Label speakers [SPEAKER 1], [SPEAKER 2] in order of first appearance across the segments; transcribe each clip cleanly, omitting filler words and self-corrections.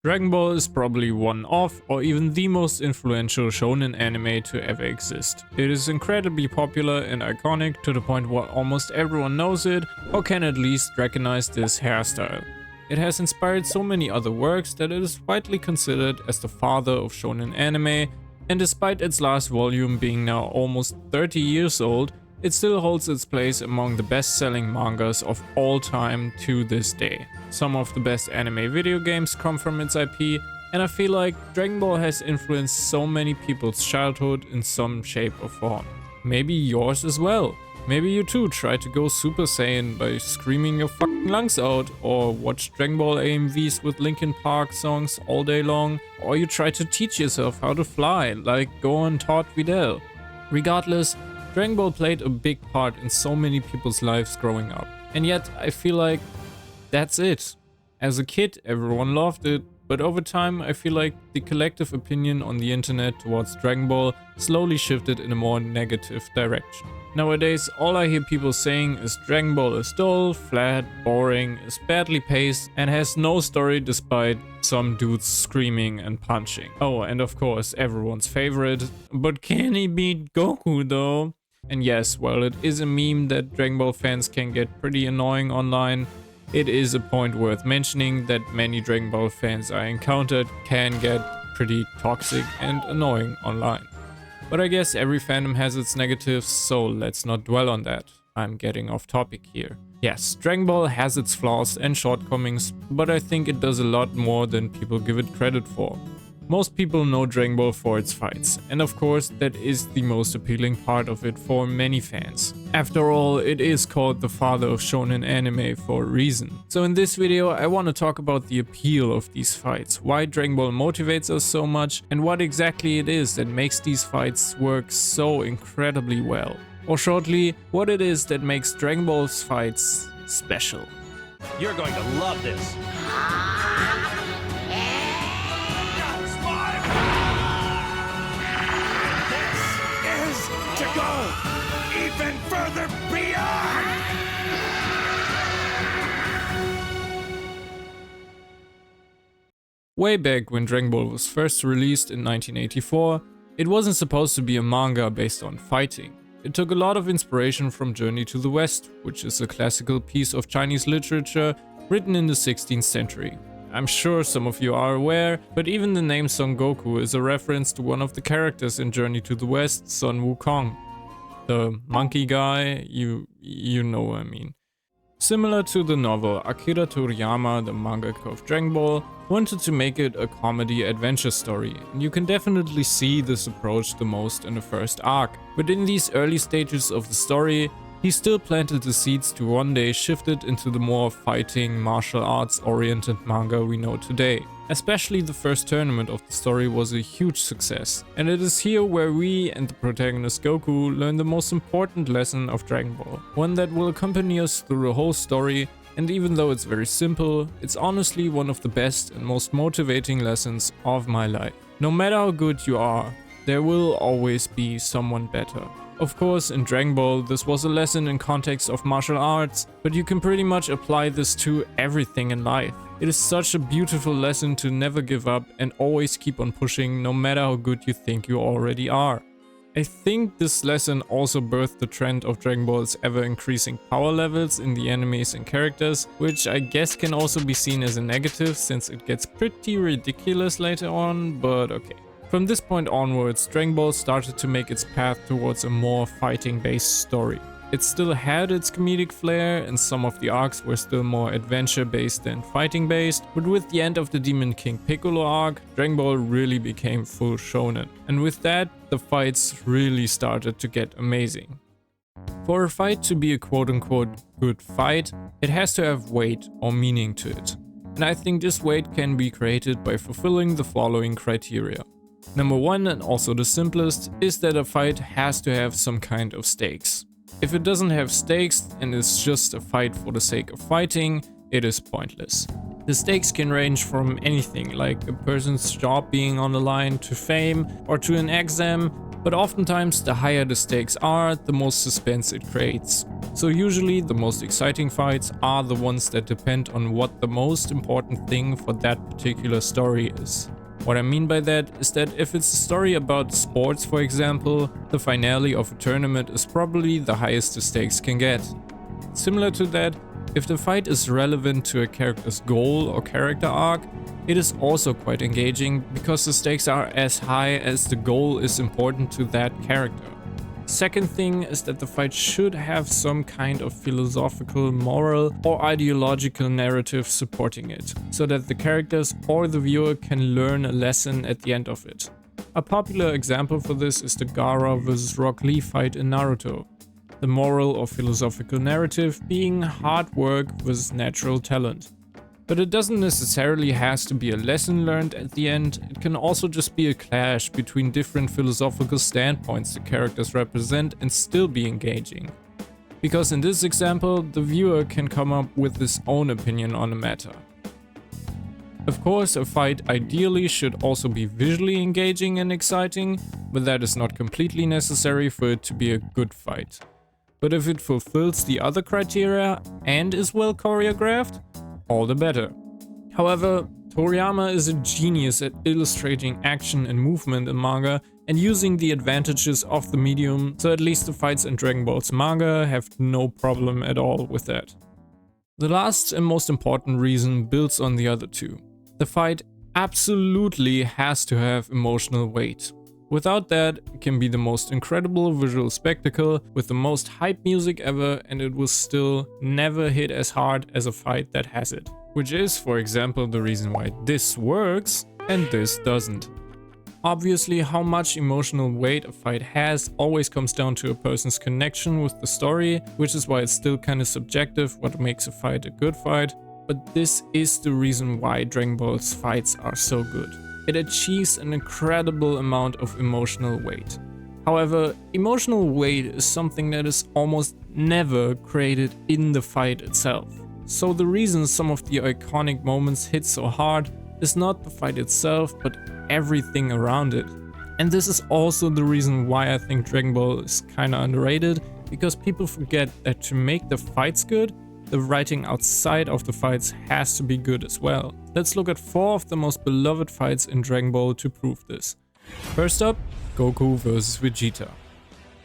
[SPEAKER 1] Dragon Ball is probably one of, or even the most influential shonen anime to ever exist. It is incredibly popular and iconic to the point where almost everyone knows it, or can at least recognize this hairstyle. It has inspired so many other works that it is widely considered as the father of shonen anime, and despite its last volume being now almost 30 years old, it still holds its place among the best-selling mangas of all time to this day. Some of the best anime video games come from its IP, and I feel like Dragon Ball has influenced so many people's childhood in some shape or form. Maybe yours as well. Maybe you too try to go Super Saiyan by screaming your fucking lungs out, or watch Dragon Ball AMVs with Linkin Park songs all day long, or you try to teach yourself how to fly like Gohan taught Videl. Regardless, Dragon Ball played a big part in so many people's lives growing up, and yet I feel like that's it. As a kid, everyone loved it, but over time I feel like the collective opinion on the internet towards Dragon Ball slowly shifted in a more negative direction. Nowadays, all I hear people saying is Dragon Ball is dull, flat, boring, is badly paced, and has no story despite some dudes screaming and punching. Oh, and of course, everyone's favorite, but can he beat Goku though? And yes, while it is a meme that Dragon Ball fans can get pretty annoying online, it is a point worth mentioning that many Dragon Ball fans I encountered can get pretty toxic and annoying online. But I guess every fandom has its negatives, so let's not dwell on that. I'm getting off topic here. Yes, Dragon Ball has its flaws and shortcomings, but I think it does a lot more than people give it credit for. Most people know Dragon Ball for its fights, and of course that is the most appealing part of it for many fans. After all, it is called the father of shonen anime for a reason. So in this video I want to talk about the appeal of these fights, why Dragon Ball motivates us so much, and what exactly it is that makes these fights work so incredibly well. Or shortly, what it is that makes Dragon Ball's fights special.
[SPEAKER 2] You're going to love this. To go even further beyond!
[SPEAKER 1] Way back when Dragon Ball was first released in 1984, it wasn't supposed to be a manga based on fighting. It took a lot of inspiration from Journey to the West, which is a classical piece of Chinese literature written in the 16th century. I'm sure some of you are aware, but even the name Son Goku is a reference to one of the characters in Journey to the West, Sun Wukong. The monkey guy, you know what I mean. Similar to the novel, Akira Toriyama, the mangaka of Dragon Ball, wanted to make it a comedy adventure story, and you can definitely see this approach the most in the first arc. But in these early stages of the story, he still planted the seeds to one day shift it into the more fighting, martial arts oriented manga we know today. Especially the first tournament of the story was a huge success, and it is here where we and the protagonist Goku learn the most important lesson of Dragon Ball, one that will accompany us through the whole story, and even though it's very simple, it's honestly one of the best and most motivating lessons of my life. No matter how good you are, there will always be someone better. Of course, in Dragon Ball, this was a lesson in context of martial arts, but you can pretty much apply this to everything in life. It is such a beautiful lesson to never give up and always keep on pushing no matter how good you think you already are. I think this lesson also birthed the trend of Dragon Ball's ever-increasing power levels in the enemies and characters, which I guess can also be seen as a negative since it gets pretty ridiculous later on, but okay. From this point onwards, Dragon Ball started to make its path towards a more fighting-based story. It still had its comedic flair, and some of the arcs were still more adventure-based than fighting-based, but with the end of the Demon King Piccolo arc, Dragon Ball really became full shonen. And with that, the fights really started to get amazing. For a fight to be a quote-unquote good fight, it has to have weight or meaning to it. And I think this weight can be created by fulfilling the following criteria. Number one, and also the simplest, is that a fight has to have some kind of stakes. If it doesn't have stakes and is just a fight for the sake of fighting, it is pointless. The stakes can range from anything, like a person's job being on the line, to fame, or to an exam, but oftentimes the higher the stakes are, the more suspense it creates. So usually the most exciting fights are the ones that depend on what the most important thing for that particular story is. What I mean by that is that if it's a story about sports, for example, the finale of a tournament is probably the highest the stakes can get. Similar to that, if the fight is relevant to a character's goal or character arc, it is also quite engaging because the stakes are as high as the goal is important to that character. Second thing is that the fight should have some kind of philosophical, moral or ideological narrative supporting it, so that the characters or the viewer can learn a lesson at the end of it. A popular example for this is the Gaara vs Rock Lee fight in Naruto. The moral or philosophical narrative being hard work versus natural talent. But it doesn't necessarily have to be a lesson learned at the end, it can also just be a clash between different philosophical standpoints the characters represent and still be engaging. Because in this example, the viewer can come up with his own opinion on a matter. Of course, a fight ideally should also be visually engaging and exciting, but that is not completely necessary for it to be a good fight. But if it fulfills the other criteria and is well choreographed, all the better. However, Toriyama is a genius at illustrating action and movement in manga and using the advantages of the medium, so at least the fights in Dragon Ball's manga have no problem at all with that. The last and most important reason builds on the other two. The fight absolutely has to have emotional weight. Without that, it can be the most incredible visual spectacle with the most hype music ever, and it will still never hit as hard as a fight that has it. Which is, for example, the reason why this works and this doesn't. Obviously, how much emotional weight a fight has always comes down to a person's connection with the story, which is why it's still kinda subjective what makes a fight a good fight, but this is the reason why Dragon Ball's fights are so good. It achieves an incredible amount of emotional weight. However, emotional weight is something that is almost never created in the fight itself. So the reason some of the iconic moments hit so hard is not the fight itself, but everything around it. And this is also the reason why I think Dragon Ball is kinda underrated, because people forget that to make the fights good, the writing outside of the fights has to be good as well. Let's look at 4 of the most beloved fights in Dragon Ball to prove this. First up, Goku vs Vegeta.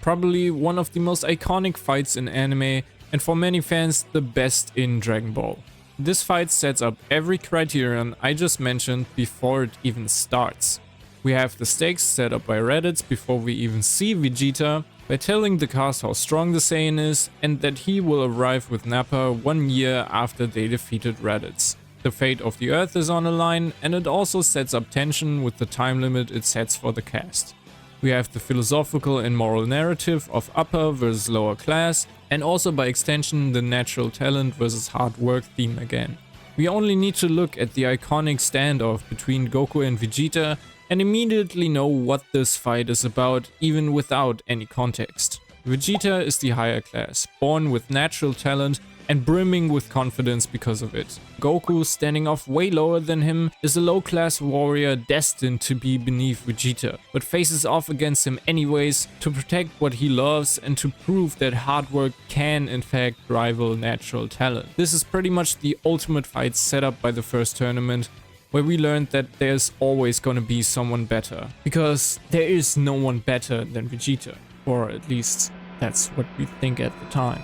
[SPEAKER 1] Probably one of the most iconic fights in anime, and for many fans the best in Dragon Ball. This fight sets up every criterion I just mentioned before it even starts. We have the stakes set up by Reddits before we even see Vegeta, by telling the cast how strong the Saiyan is and that he will arrive with Nappa 1 year after they defeated Raditz. The fate of the Earth is on a line, and it also sets up tension with the time limit it sets for the cast. We have the philosophical and moral narrative of upper versus lower class, and also by extension the natural talent versus hard work theme again. We only need to look at the iconic standoff between Goku and Vegeta and immediately know what this fight is about, even without any context. Vegeta is the higher class, born with natural talent and brimming with confidence because of it. Goku, standing off way lower than him, is a low-class warrior destined to be beneath Vegeta, but faces off against him anyways to protect what he loves and to prove that hard work can in fact rival natural talent. This is pretty much the ultimate fight set up by the first tournament, where we learned that there's always gonna be someone better, because there is no one better than Vegeta, or at least that's what we think at the time.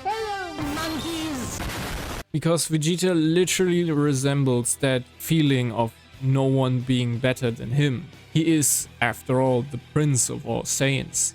[SPEAKER 3] Hello, monkeys!
[SPEAKER 1] Because Vegeta literally resembles that feeling of no one being better than him. He is, after all, the prince of all Saiyans.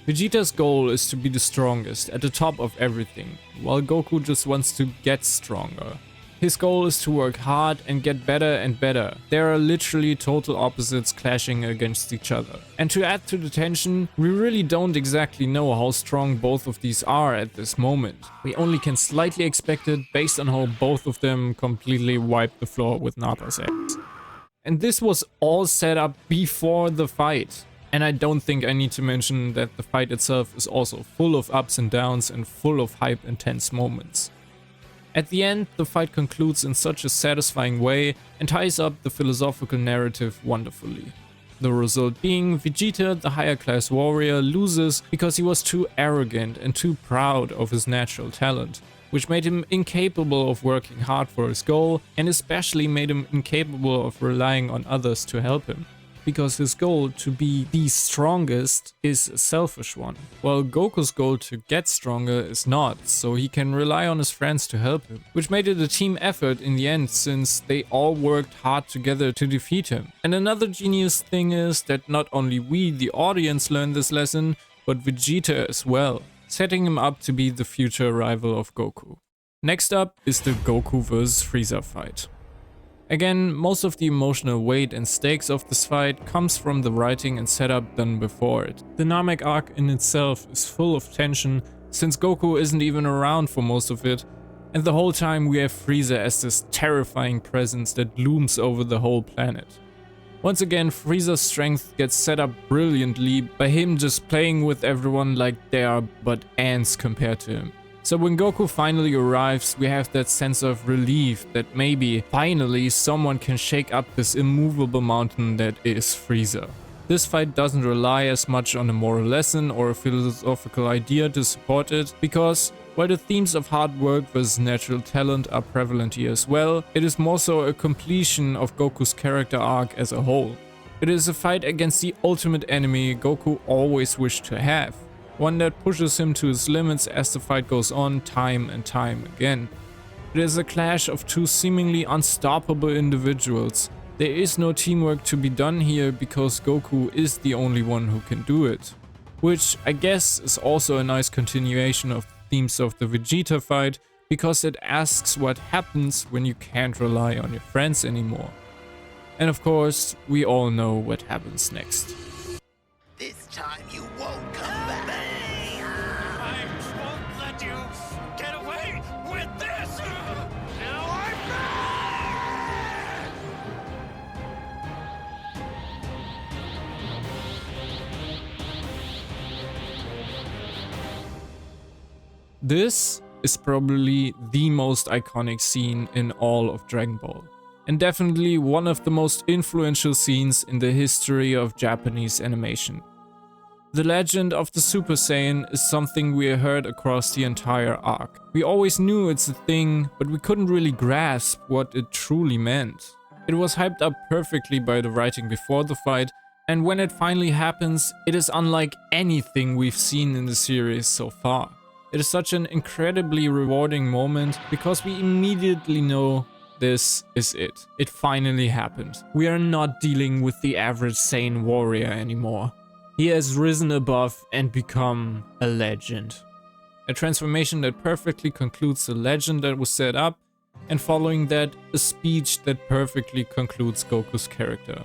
[SPEAKER 1] Vegeta's goal is to be the strongest, at the top of everything, while Goku just wants to get stronger. His goal is to work hard and get better and better. There are literally total opposites clashing against each other. And to add to the tension, we really don't exactly know how strong both of these are at this moment. We only can slightly expect it based on how both of them completely wiped the floor with Nappa's ass. And this was all set up before the fight. And I don't think I need to mention that the fight itself is also full of ups and downs and full of hype intense moments. At the end, the fight concludes in such a satisfying way and ties up the philosophical narrative wonderfully. The result being, Vegeta, the higher class warrior, loses because he was too arrogant and too proud of his natural talent, which made him incapable of working hard for his goal, and especially made him incapable of relying on others to help him, because his goal to be the strongest is a selfish one, while Goku's goal to get stronger is not, so he can rely on his friends to help him, which made it a team effort in the end, since they all worked hard together to defeat him. And another genius thing is that not only we, the audience, learn this lesson, but Vegeta as well, setting him up to be the future rival of Goku. Next up is the Goku vs Freeza fight. Again, most of the emotional weight and stakes of this fight comes from the writing and setup done before it. The Namek arc in itself is full of tension, since Goku isn't even around for most of it, and the whole time we have Freeza as this terrifying presence that looms over the whole planet. Once again, Frieza's strength gets set up brilliantly by him just playing with everyone like they are but ants compared to him. So when Goku finally arrives, we have that sense of relief that maybe, finally, someone can shake up this immovable mountain that is Frieza. This fight doesn't rely as much on a moral lesson or a philosophical idea to support it, because while the themes of hard work versus natural talent are prevalent here as well, it is more so a completion of Goku's character arc as a whole. It is a fight against the ultimate enemy Goku always wished to have. One that pushes him to his limits as the fight goes on time and time again. It is a clash of two seemingly unstoppable individuals. There is no teamwork to be done here because Goku is the only one who can do it. Which I guess is also a nice continuation of the themes of the Vegeta fight, because it asks what happens when you can't rely on your friends anymore. And of course, we all know what happens next.
[SPEAKER 2] This time you won't come back. I won't let you get away with this. Now I'm back.
[SPEAKER 1] This is probably the most iconic scene in all of Dragon Ball, and definitely one of the most influential scenes in the history of Japanese animation. The legend of the Super Saiyan is something we heard across the entire arc. We always knew it's a thing, but we couldn't really grasp what it truly meant. It was hyped up perfectly by the writing before the fight, and when it finally happens, it is unlike anything we've seen in the series so far. It is such an incredibly rewarding moment because we immediately know this is it. It finally happened. We are not dealing with the average Saiyan warrior anymore. He has risen above and become a legend. A transformation that perfectly concludes the legend that was set up, and following that, a speech that perfectly concludes Goku's character.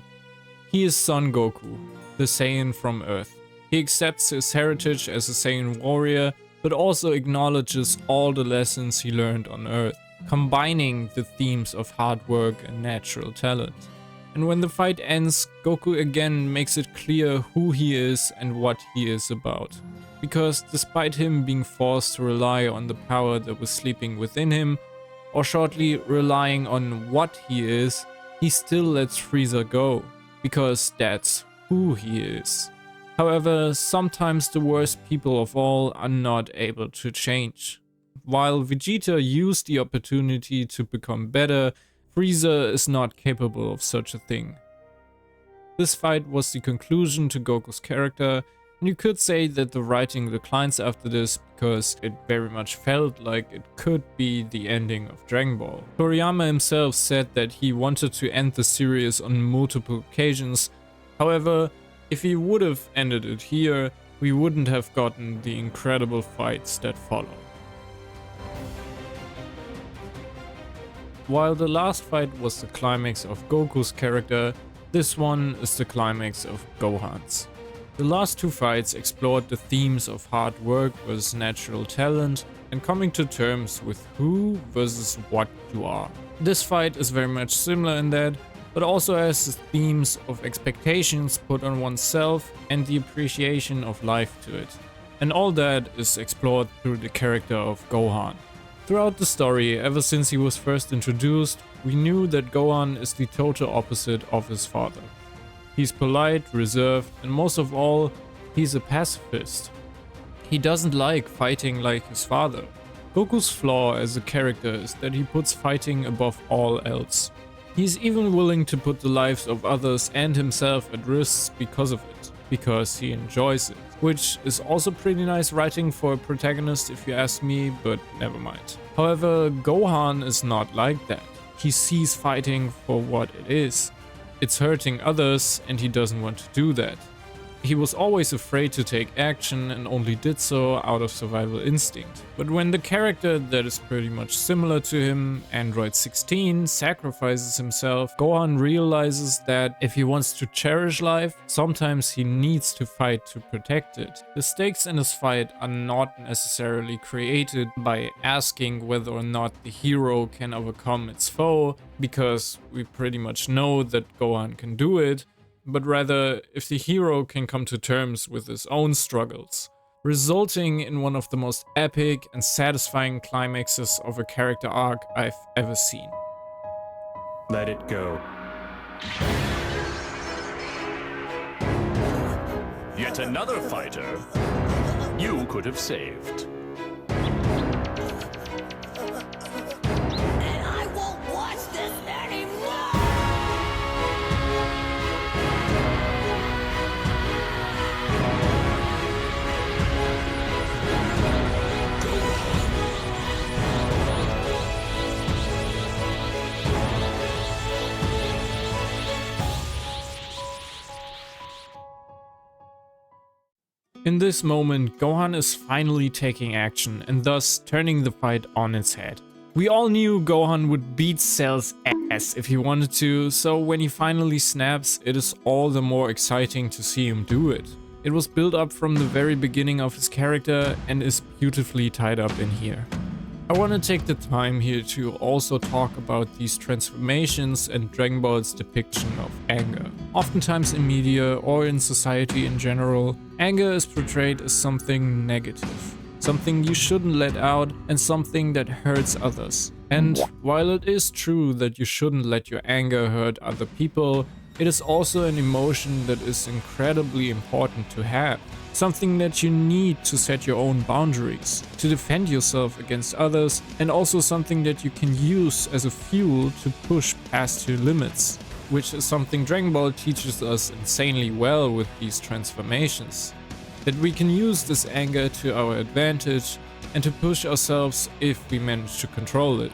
[SPEAKER 1] He is Son Goku, the Saiyan from Earth. He accepts his heritage as a Saiyan warrior, but also acknowledges all the lessons he learned on Earth, combining the themes of hard work and natural talent. And when the fight ends, Goku again makes it clear who he is and what he is about. Because despite him being forced to rely on the power that was sleeping within him, or shortly relying on what he is, he still lets Frieza go, because that's who he is. However, sometimes the worst people of all are not able to change. While Vegeta used the opportunity to become better, Frieza is not capable of such a thing. This fight was the conclusion to Goku's character, and you could say that the writing declines after this because it very much felt like it could be the ending of Dragon Ball. Toriyama himself said that he wanted to end the series on multiple occasions. However, if he would have ended it here, we wouldn't have gotten the incredible fights that follow. While the last fight was the climax of Goku's character, this one is the climax of Gohan's. The last two fights explored the themes of hard work versus natural talent and coming to terms with who versus what you are. This fight is very much similar in that, but also has the themes of expectations put on oneself and the appreciation of life to it. And all that is explored through the character of Gohan. Throughout the story, ever since he was first introduced, we knew that Gohan is the total opposite of his father. He's polite, reserved, and most of all, he's a pacifist. He doesn't like fighting like his father. Goku's flaw as a character is that he puts fighting above all else. He's even willing to put the lives of others and himself at risk because of it, because he enjoys it. Which is also pretty nice writing for a protagonist if you ask me, but never mind. However, Gohan is not like that. He sees fighting for what it is. It's hurting others and he doesn't want to do that. He was always afraid to take action and only did so out of survival instinct. But when the character that is pretty much similar to him, Android 16, sacrifices himself, Gohan realizes that if he wants to cherish life, sometimes he needs to fight to protect it. The stakes in his fight are not necessarily created by asking whether or not the hero can overcome its foe, because we pretty much know that Gohan can do it, but rather if the hero can come to terms with his own struggles, resulting in one of the most epic and satisfying climaxes of a character arc I've ever seen.
[SPEAKER 4] Let it go.
[SPEAKER 5] Yet another fighter you could have saved.
[SPEAKER 2] And I won't watch this anymore!
[SPEAKER 1] In this moment, Gohan is finally taking action and thus turning the fight on its head. We all knew Gohan would beat Cell's ass if he wanted to, so when he finally snaps, it is all the more exciting to see him do it. It was built up from the very beginning of his character and is beautifully tied up in here. I want to take the time here to also talk about these transformations and Dragon Ball's depiction of anger. Oftentimes in media or in society in general, anger is portrayed as something negative, something you shouldn't let out and something that hurts others. And while it is true that you shouldn't let your anger hurt other people, it is also an emotion that is incredibly important to have. Something that you need to set your own boundaries, to defend yourself against others, and also something that you can use as a fuel to push past your limits, which is something Dragon Ball teaches us insanely well with these transformations. That we can use this anger to our advantage and to push ourselves if we manage to control it.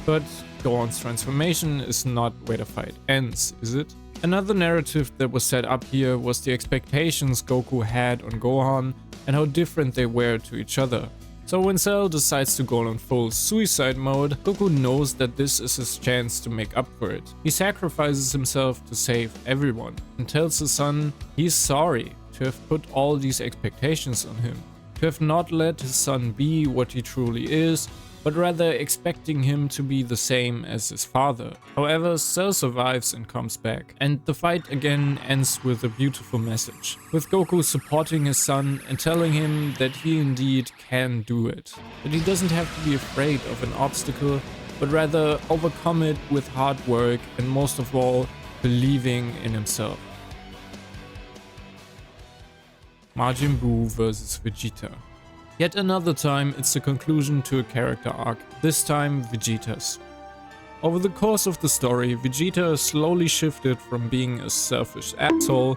[SPEAKER 1] But Gohan's transformation is not where the fight ends, is it? Another narrative that was set up here was the expectations Goku had on Gohan and how different they were to each other. So when Cell decides to go on full suicide mode, Goku knows that this is his chance to make up for it. He sacrifices himself to save everyone and tells his son he's sorry to have put all these expectations on him, to have not let his son be what he truly is, but rather expecting him to be the same as his father. However, Cell survives and comes back, and the fight again ends with a beautiful message, with Goku supporting his son and telling him that he indeed can do it, that he doesn't have to be afraid of an obstacle, but rather overcome it with hard work and most of all, believing in himself. Majin Boo vs Vegeta. Yet another time, it's the conclusion to a character arc, this time Vegeta's. Over the course of the story, Vegeta slowly shifted from being a selfish asshole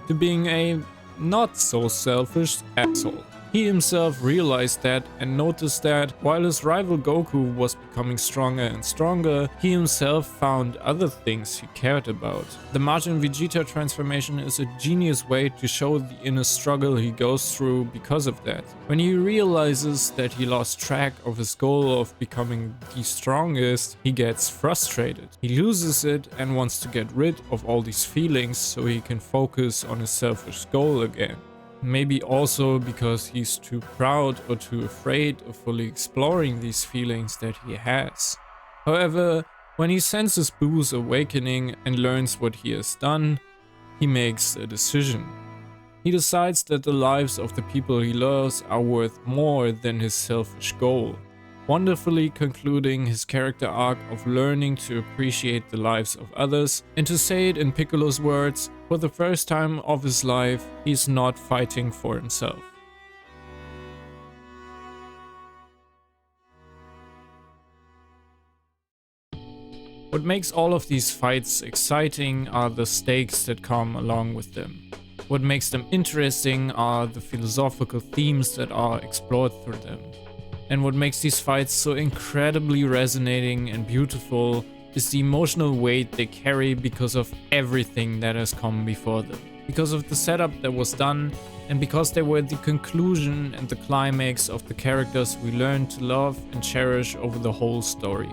[SPEAKER 1] to being a not so selfish asshole. He himself realized that and noticed that while his rival Goku was becoming stronger and stronger, he himself found other things he cared about. The Majin Vegeta transformation is a genius way to show the inner struggle he goes through because of that. When he realizes that he lost track of his goal of becoming the strongest, he gets frustrated. He loses it and wants to get rid of all these feelings so he can focus on his selfish goal again. Maybe also because he's too proud or too afraid of fully exploring these feelings that he has. However, when he senses Boo's awakening and learns what he has done, he makes a decision. He decides that the lives of the people he loves are worth more than his selfish goal. wonderfully concluding his character arc of learning to appreciate the lives of others, and to say it in Piccolo's words, for the first time of his life, he's not fighting for himself. What makes all of these fights exciting are the stakes that come along with them. What makes them interesting are the philosophical themes that are explored through them. And what makes these fights so incredibly resonating and beautiful is the emotional weight they carry because of everything that has come before them. Because of the setup that was done, and because they were the conclusion and the climax of the characters we learned to love and cherish over the whole story.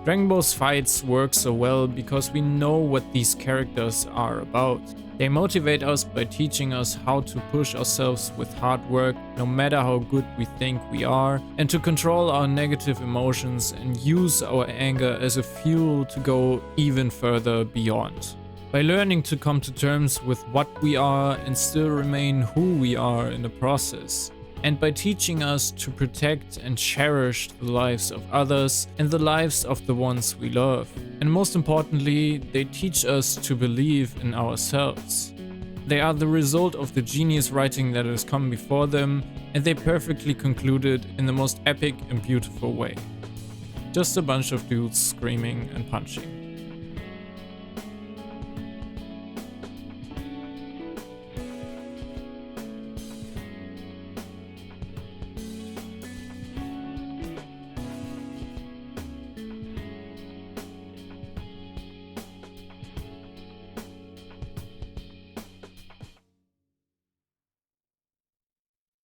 [SPEAKER 1] Dragon Ball's fights work so well because we know what these characters are about. They motivate us by teaching us how to push ourselves with hard work, no matter how good we think we are, and to control our negative emotions and use our anger as a fuel to go even further beyond. By learning to come to terms with what we are and still remain who we are in the process. And by teaching us to protect and cherish the lives of others and the lives of the ones we love. And most importantly, they teach us to believe in ourselves. They are the result of the genius writing that has come before them, and they perfectly concluded in the most epic and beautiful way. Just a bunch of dudes screaming and punching.